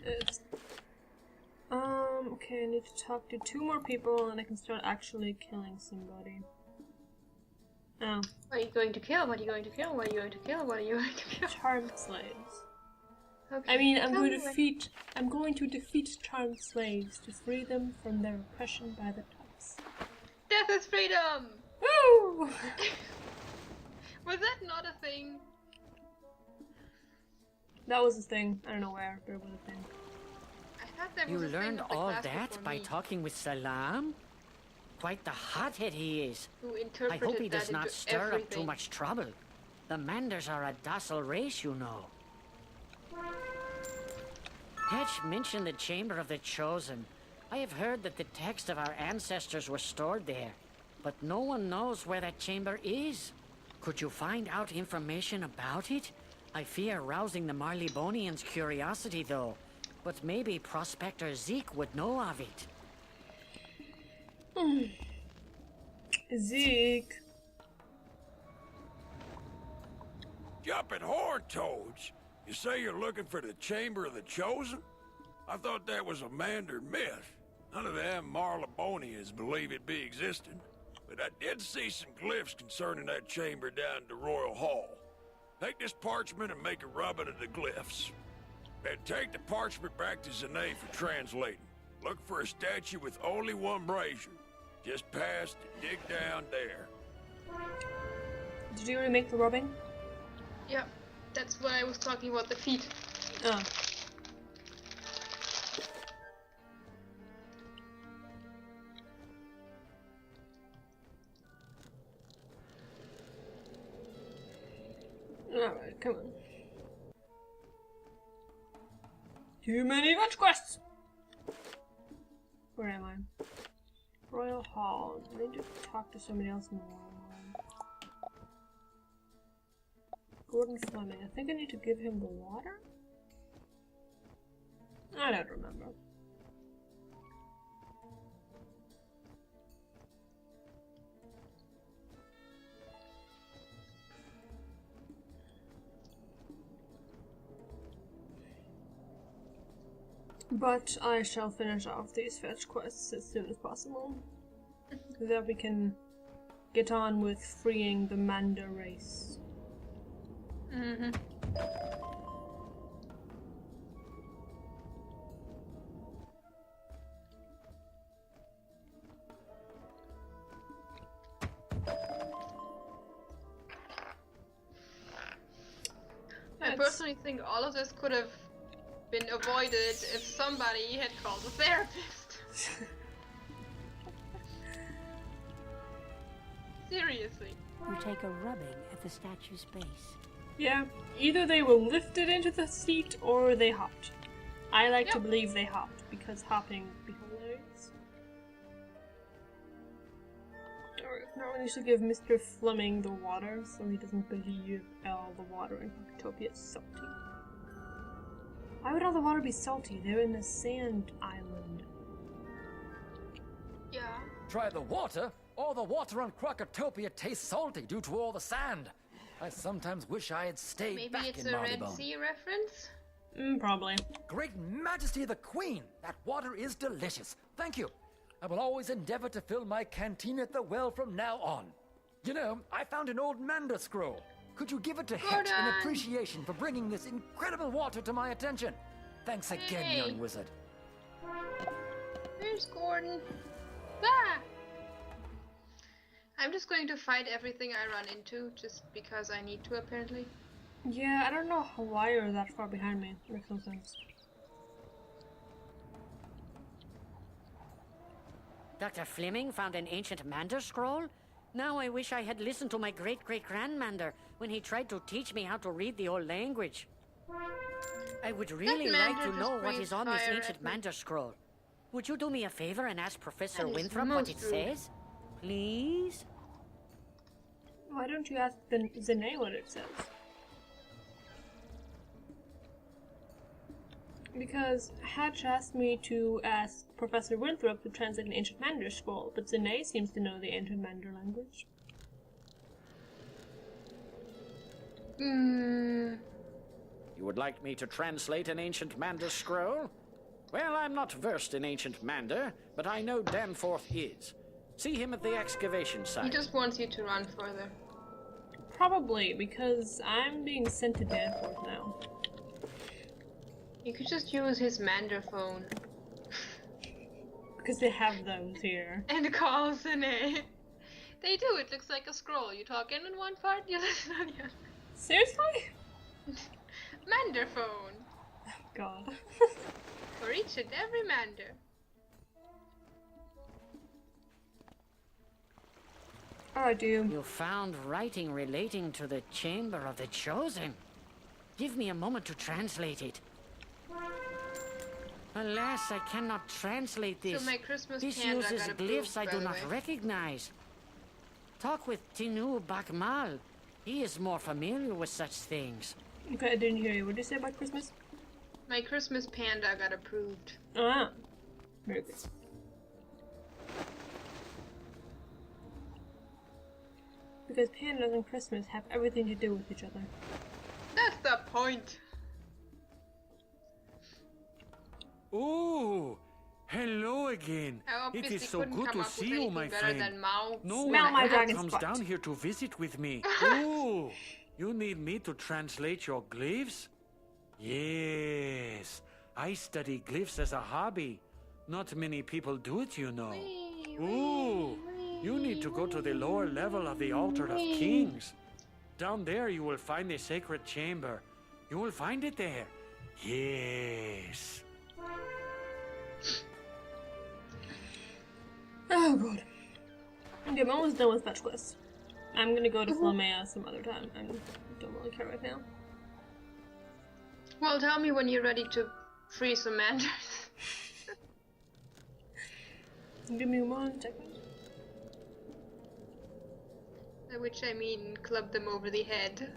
It's... okay, I need to talk to 2 more people and I can start actually killing somebody. Oh. What are you going to kill? What are you going to kill? What are you going to kill? What are you going to kill? Charmed slaves. Okay. I mean, I'm going to defeat charmed slaves to free them from their oppression by the tops. Death is freedom! Woo! Was that not a thing? That was a thing. I don't know where, but it was a thing. I thought there was You a thing learned of the all class that before by me, talking with Salam? Quite the hothead he is. who I interpreted hope he does that not into stir up too everything. much trouble. The Manders are a docile race, you know. Hedge mentioned the Chamber of the Chosen. I have heard that the texts of our ancestors were stored there, but no one knows where that chamber is. Could you find out information about it? I fear rousing the Marleybonians' curiosity, though. But maybe Prospector Zeke would know of it. Zeke. Jumping horn toads? You say you're looking for the Chamber of the Chosen? I thought that was a Mander myth. None of them Marleybonians believe it be existing. But I did see some glyphs concerning that chamber down at the Royal Hall. Take this parchment and make a rubbing of the glyphs. Then take the parchment back to Zane for translating. Look for a statue with only one brazier. Just past and dig down there. Did you already make the rubbing? Yeah, that's what I was talking about, the feet. Oh. Alright, come on. Too many fetch quests! Where am I? Royal Hall. I need to talk to somebody else in the Royal Hall. Gordon Fleming. I think I need to give him the water? I don't remember. But I shall finish off these fetch quests as soon as possible, so that we can get on with freeing the Manda race. Mm-hmm. I personally think all of this could have been avoided if somebody had called a therapist. Seriously. You take a rubbing at the statue's base. Yeah, either they were lifted into the seat or they hopped. I like to Yep. believe they hopped, because hopping would be hilarious. Or if not, we need to give Mr. Fleming the water so he doesn't believe all the water in Octopia is salty. Why would all the water be salty? They're in a sand island. Yeah. Try the water? All the water on Crocotopia tastes salty due to all the sand. I sometimes wish I had stayed Maybe back it's in a Red Marleybone. Sea reference? Probably. Great Majesty of the Queen! That water is delicious. Thank you. I will always endeavor to fill my canteen at the well from now on. You know, I found an old Manda scroll. Could you give it to Hetch in Gordon! appreciation for bringing this incredible water to my attention? Thanks again, Hey. young wizard. Where's Gordon? Ah! I'm just going to fight everything I run into, just because I need to, apparently. Yeah, I don't know why you're that far behind me. Makes no sense. Dr. Fleming found an ancient Mander scroll? Now I wish I had listened to my great-great-grandmander when he tried to teach me how to read the old language. I would really like Mander to just know what breathed is on this fire ancient at me. Mander scroll. Would you do me a favor and ask Professor That is Winthrop what it most rude. says? Please? Why don't you ask the Zane what it says? Because Hatch asked me to ask Professor Winthrop to translate an ancient Mander scroll, but Zane seems to know the ancient Mander language. You would like me to translate an ancient Mander scroll? Well, I'm not versed in ancient Mander, but I know Danforth is. See him at the excavation site. He just wants you to run further. Probably, because I'm being sent to Danforth now. You could just use his Mander phone. Because they have those here. And calls in it. They do, it looks like a scroll. You talk in one part, you listen on the other. Seriously? Mander phone. Oh, God. For each and every Mander. Oh, I do. You found writing relating to the Chamber of the Chosen. Give me a moment to translate it. Alas, I cannot translate this. So my Christmas This panda uses got glyphs approved, I by do the not way. recognize. Talk with Tinu Bakmal. He is more familiar with such things. Okay, I didn't hear you. What did you say about Christmas? My Christmas panda got approved. Ah. Very good. Because pandas and Christmas have everything to do with each other. That's the point. Oh, hello again. I It obviously is so couldn't good come to up see with you, anything my better friend. than Mao. No Smell one my ever dragon comes spot. down here to visit with me. Oh, you need me to translate your glyphs? Yes, I study glyphs as a hobby. Not many people do it, you know. Ooh, you need to go to the lower level of the Altar of Kings. Down there you will find the sacred chamber. You will find it there. Yes. Oh, God. Okay, I'm almost done with fetch quest. I'm gonna go to Flamea some other time. I don't really care right now. Well, tell me when you're ready to free some Manders. Give me 1 second. By which I mean club them over the head.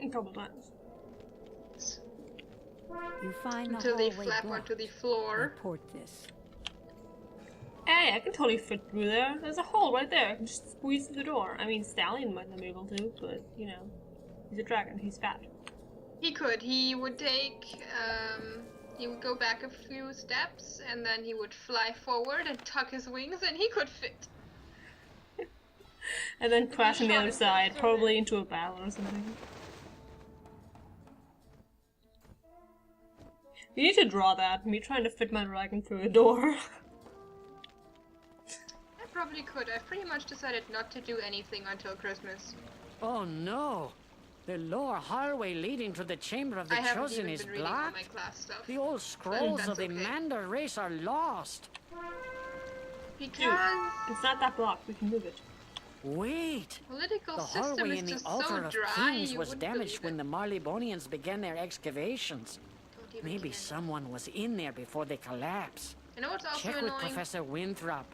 A couple times. You find the Until they hallway flap blocked. onto the floor. Report this. Hey, I can totally fit through there. There's a hole right there. I can just squeeze through the door. I mean, Stallion might not be able to, but, you know, he's a dragon. He's fat. He could. He would he would go back a few steps, and then he would fly forward and tuck his wings, and he could fit. And then crash on the shot other himself side, through probably into a barrel or something. You need to draw that. Me trying to fit my dragon through a door. I probably could. I've pretty much decided not to do anything until Christmas. Oh no! The lower hallway leading to the Chamber of the I haven't Chosen even is been reading all my blocked. class stuff. The old scrolls that's of the okay. Mander race are lost. Because It's not that blocked. We can move it. Wait! political The system hallway is in the just Altar so of dry, Kings you was wouldn't damaged when believe the Marleybonians began their excavations. Don't even Maybe begin. someone was in there before they collapsed. You know what's also Check with annoying? Professor Winthrop.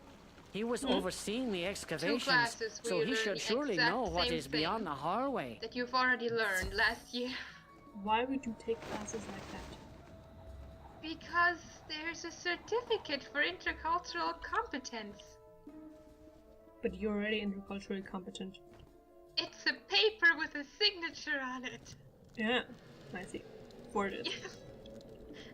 He was overseeing the excavations, classes so where he you learn should the surely exact know what same is beyond thing. the hallway. That you've already learned last year. Why would you take classes like that? Because there's a certificate for intercultural competence. But you're already interculturally competent. It's a paper with a signature on it. Yeah, I see. Forged. Yes.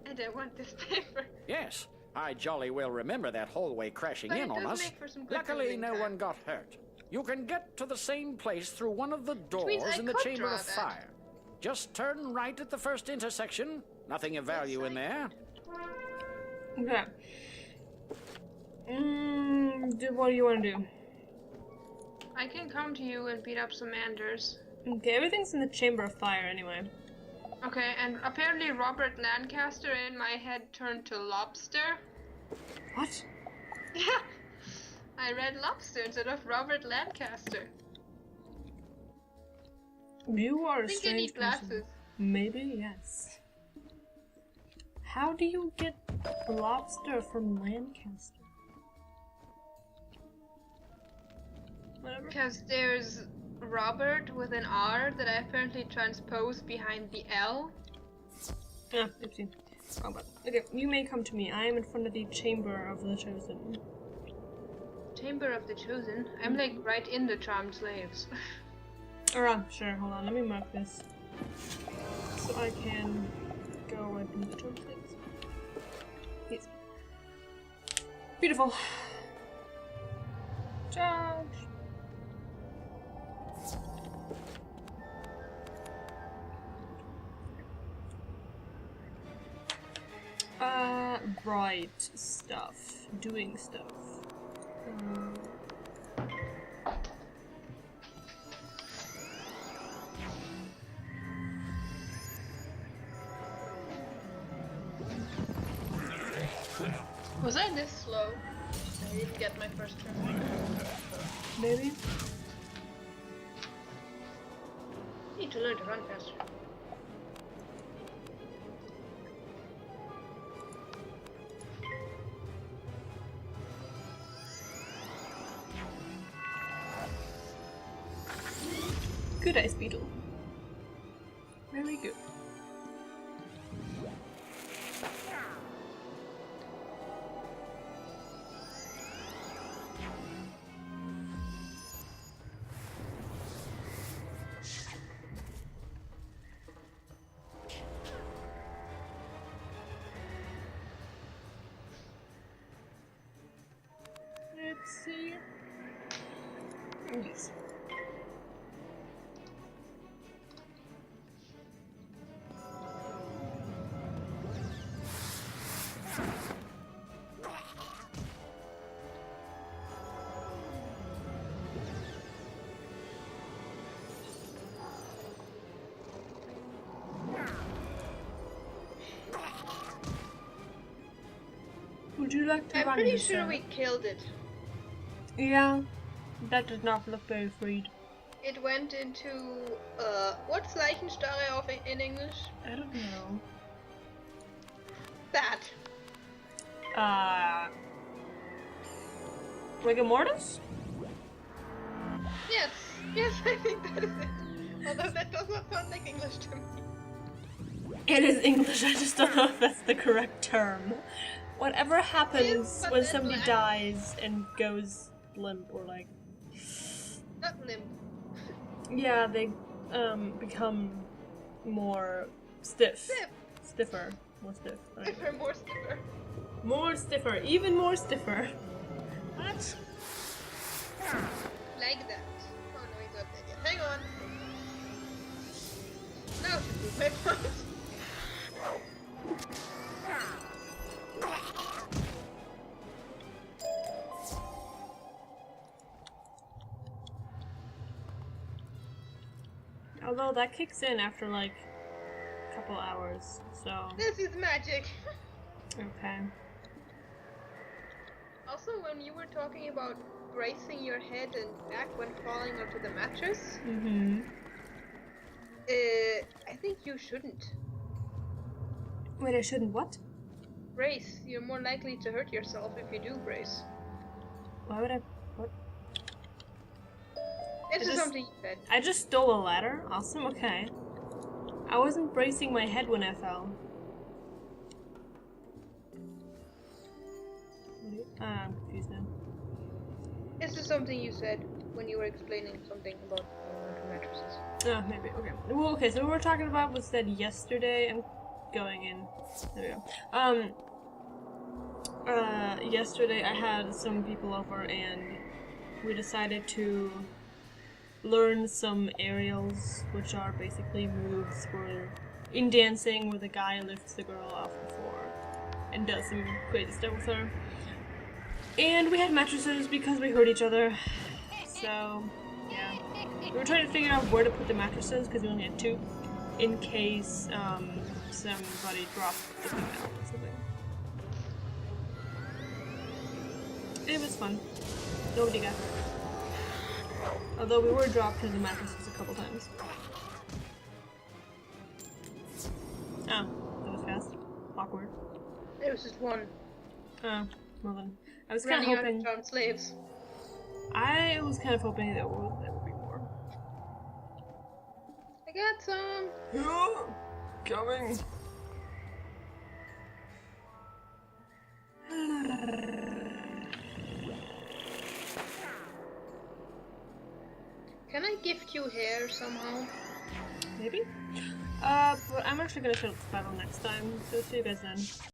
And I want this paper. Yes, I jolly well remember that hallway crashing But in it on does us. make for some good Luckily, cruising no time. one got hurt. You can get to the same place through one of the means doors I in the could Chamber draw of that. Fire. Just turn right at the first intersection. Nothing of value in there. Okay. What do you want to do? I can come to you and beat up some Manders. Okay, everything's in the Chamber of Fire anyway. Okay, and apparently Robert Lancaster in my head turned to lobster. What? Yeah, I read lobster instead of Robert Lancaster. You are I a think I strange need person. glasses. Maybe, yes. How do you get lobster from Lancaster? Whatever. Because there's Robert with an R that I apparently transposed behind the L. Ah, oopsie. Wrong button. Okay, you may come to me. I am in front of the Chamber of the Chosen. Chamber of the Chosen. I'm like right in the Charmed Slaves. Sure, hold on, let me mark this. so I can go right into the charge things. Yes. Beautiful. Charge. Right stuff. Doing stuff. Was I this slow? I didn't get my first turn. Maybe? Need to learn to run faster. Good ice beetle. Very good. Let's see. Yes. Would you like to I'm run pretty this, sure we killed it. Yeah, that does not look very freed. It went into, what's Leichenstarre in English? I don't know. That. Rigor mortis? Yes, I think that is it. Although that does not sound like English to me. It is English, I just don't know if that's the correct term. Whatever happens but when then somebody black. dies and goes limp or like... Not limp. Yeah, they become more stiff. Stiff. Stiffer. More stiff. Right. Stiffer, more stiffer. More stiffer. Even more stiffer. What? Like that. Oh no, he's not dead yet. Hang on. Now should be my point. Although that kicks in after like a couple hours, so This is magic. okay. Also, when you were talking about bracing your head and back when falling onto the mattress, Mm-hmm. I think you shouldn't. Wait, I shouldn't what? Brace. You're more likely to hurt yourself if you do brace. Why would I? What? It's just- something you said. I just stole a ladder? Awesome, okay. I wasn't bracing my head when I fell. I'm confused now. It's just something you said when you were explaining something about mattresses. Oh, maybe, okay. Well, okay, so what we're talking about was that yesterday, I'm going in, there we go. Yesterday I had some people over and we decided to learn some aerials, which are basically moves where, in dancing, where the guy lifts the girl off the floor and does some crazy stuff with her. And we had mattresses because we hurt each other, so yeah. We were trying to figure out where to put the mattresses because we only had two, in case somebody dropped the female or something. It was fun. Nobody got hurt. Although we were dropped to the mattresses a couple times. Oh, that was fast. Awkward. It was just one. Oh, well then. I was kind of Running out hoping. of child slaves. I was kind of hoping that would be more. I got some. Coming. Can I gift you hair somehow? Maybe? But I'm actually gonna shut up the battle next time, so see you guys then.